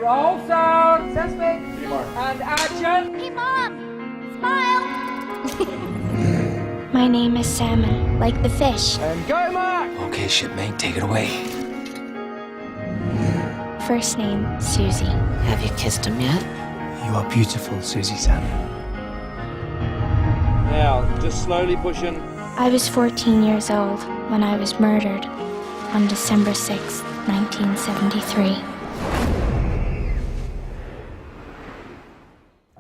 Roll sound, suspect, and action. Hey, Mom! Smile! My name is Salmon, like the fish. And go, Mark. Okay, shipmate, take it away. First name, Susie. Have you kissed him yet? You are beautiful, Susie Salmon. Now, just slowly push in. I was 14 years old when I was murdered on December 6, 1973.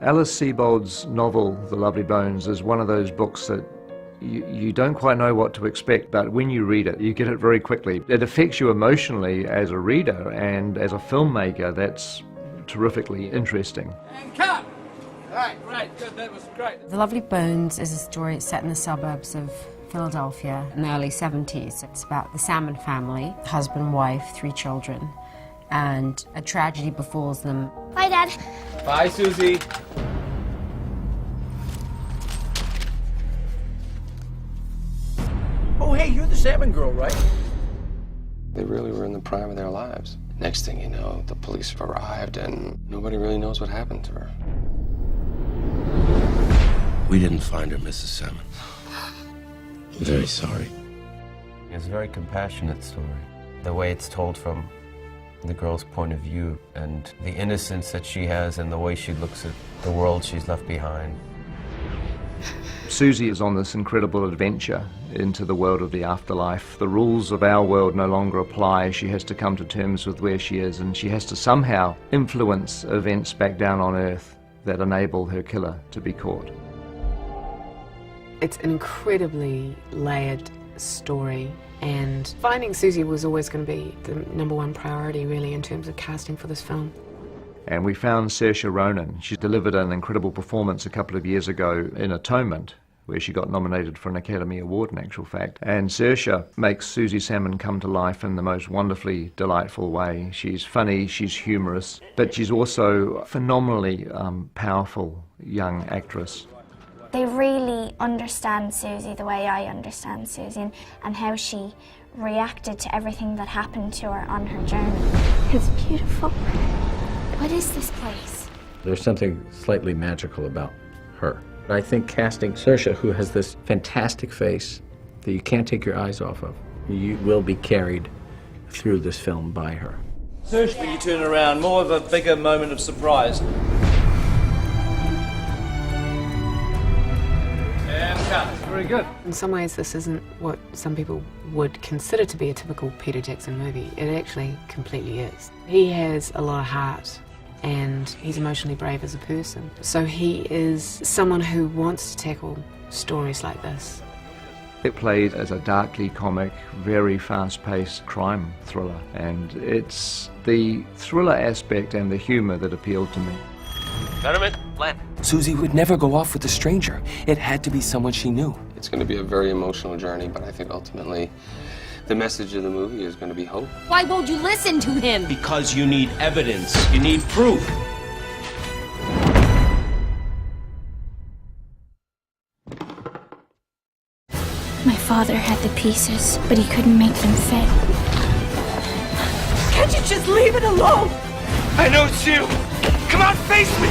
Alice Sebold's novel, The Lovely Bones, is one of those books that you don't quite know what to expect, but when you read it, you get it very quickly. It affects you emotionally as a reader, and as a filmmaker, that's terrifically interesting. And cut. All right, great, good, that was great. The Lovely Bones is a story set in the suburbs of Philadelphia in the early 70s. It's about the Salmon family, husband, wife, 3 children, and a tragedy befalls them. Bye, Dad. Bye, Susie. Oh, hey, you're the salmon girl, right? They really were in the prime of their lives. Next thing you know, the police have arrived and nobody really knows what happened to her. We didn't find her, Mrs. Salmon. Very sorry. It's a very compassionate story. The way it's told from the girl's point of view and the innocence that she has and the way she looks at the world she's left behind. Susie is on this incredible adventure into the world of the afterlife. The rules of our world no longer apply. She has to come to terms with where she is, and she has to somehow influence events back down on Earth that enable her killer to be caught. It's an incredibly layered story, and finding Susie was always going to be the #1 priority, really, in terms of casting for this film. And we found Saoirse Ronan. She delivered an incredible performance a couple of years ago in Atonement, where she got nominated for an Academy Award in actual fact. And Saoirse makes Susie Salmon come to life in the most wonderfully delightful way. She's funny, she's humorous, but she's also a phenomenally powerful young actress. They really understand Susie the way I understand Susie, and how she reacted to everything that happened to her on her journey. It's beautiful. What is this place? There's something slightly magical about her. I think casting Saoirse, who has this fantastic face that you can't take your eyes off of, you will be carried through this film by her. Search when you turn around, more of a bigger moment of surprise. And cut. Very good. In some ways, this isn't what some people would consider to be a typical Peter Jackson movie. It actually completely is. He has a lot of heart, and he's emotionally brave as a person. So he is someone who wants to tackle stories like this. It played as a darkly comic, very fast-paced crime thriller, and it's the thriller aspect and the humor that appealed to me. Gentlemen, Len. Susie would never go off with a stranger. It had to be someone she knew. It's going to be a very emotional journey, but I think ultimately the message of the movie is going to be hope. Why won't you listen to him? Because you need evidence. You need proof. My father had the pieces, but he couldn't make them fit. Can't you just leave it alone? I know it's you. Come on, face me.